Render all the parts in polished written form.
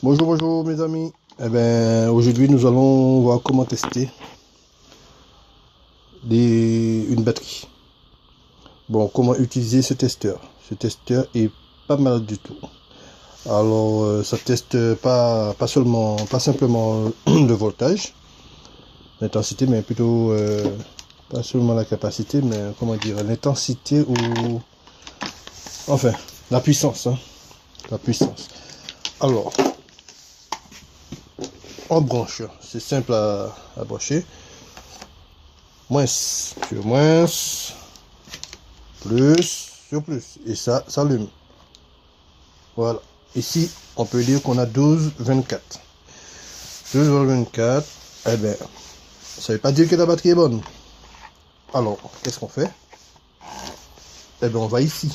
Bonjour, bonjour mes amis. Aujourd'hui nous allons voir comment tester une batterie. Bon, comment utiliser ce testeur. Ce testeur est pas mal du tout. Alors, ça teste pas simplement le voltage, l'intensité, mais plutôt pas seulement la capacité, mais comment dire, l'intensité ou enfin la puissance, hein, la puissance. Alors, on branche, c'est simple à brancher. Moins sur moins, plus sur plus, et ça s'allume. Voilà, ici on peut dire qu'on a 12-24. 12-24, eh bien ça veut pas dire que la batterie est bonne. Alors qu'est-ce qu'on fait? Eh bien on va ici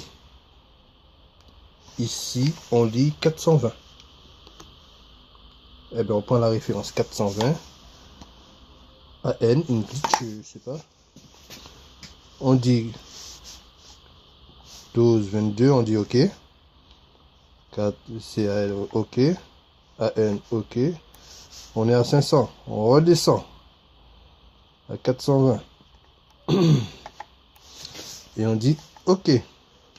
on dit 420. Eh bien on prend la référence 420 AN, une glitch, je sais pas, on dit 12-22, on dit OK. 4 CAL OK, AN OK, on est à 500, on redescend à 420 et on dit OK, et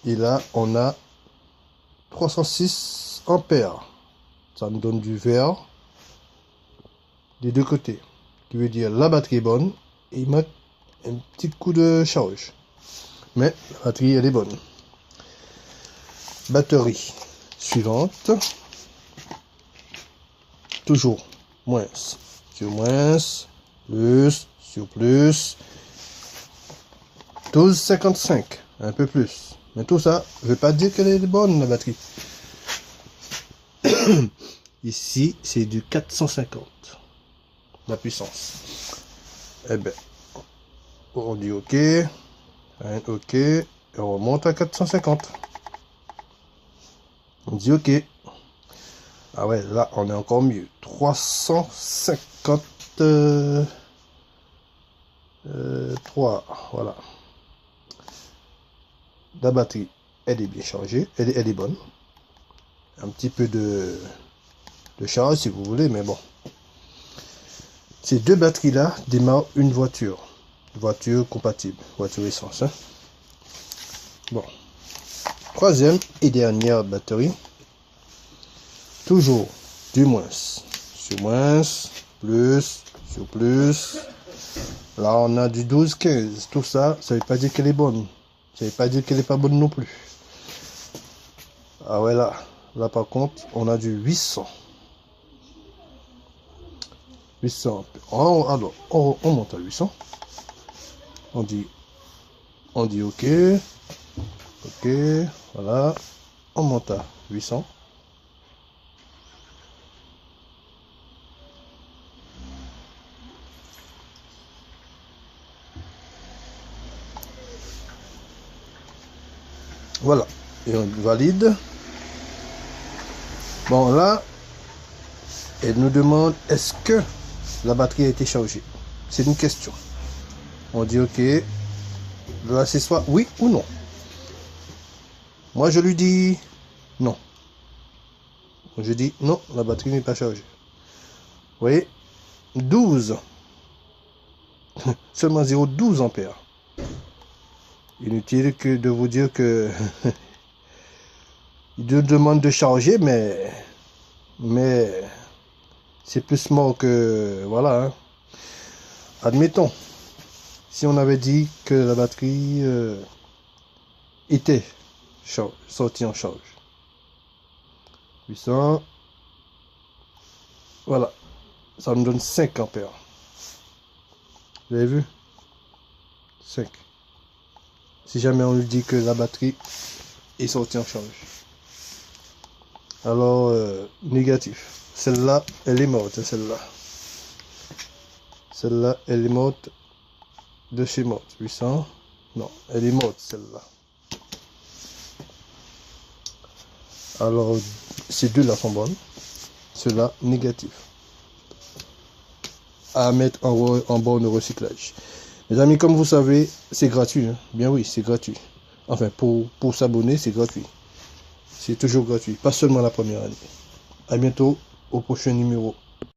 là on a 306 ampères, ça nous donne du vert des deux côtés, qui veut dire la batterie est bonne, et il manque un petit coup de charge, mais la batterie elle est bonne. Batterie suivante, toujours moins sur moins, plus sur plus, 12,55, un peu plus, mais tout ça ne veut pas dire qu'elle est bonne, la batterie. Ici c'est du 450 la puissance. Eh ben on dit OK, OK, et on remonte à 450. On dit OK. Ah ouais, là on est encore mieux. 353, voilà. La batterie, elle est bien chargée, elle est bonne. Un petit peu de charge si vous voulez, mais bon. Ces deux batteries là démarrent une voiture compatible, voiture essence, hein. Bon, troisième et dernière batterie, toujours du moins sur moins, plus sur plus. Là on a du 12-15, tout ça, ça veut pas dire qu'elle est bonne, ça veut pas dire qu'elle est pas bonne non plus. Ah ouais, là par contre on a du 800. Alors on monte à 800, on dit OK, voilà, on monte à 800. Voilà, et on valide. Bon, là elle nous demande est-ce que la batterie a été chargée. C'est une question. On dit OK. Là c'est soit oui ou non. Moi je lui dis non. Je dis non, la batterie n'est pas chargée. Vous voyez, 12. Seulement 0,12 ampères. Inutile que de vous dire que il nous demande de charger, mais c'est plus mort que voilà, hein. Admettons, si on avait dit que la batterie était sortie en charge. 800, voilà, ça nous donne 5 ampères. Vous avez vu? 5. Si jamais on lui dit que la batterie est sortie en charge. Alors, négatif. Celle-là, elle est morte, celle-là. Celle-là, elle est morte de chez morte. 800. Non, elle est morte, celle-là. Alors, ces deux-là sont bonnes. Ceux-là, négatif. À mettre en borne de recyclage. Mes amis, comme vous savez, c'est gratuit, hein. Bien oui, c'est gratuit. Enfin, pour s'abonner, c'est gratuit. C'est toujours gratuit, pas seulement la première année. À bientôt. au prochain numéro.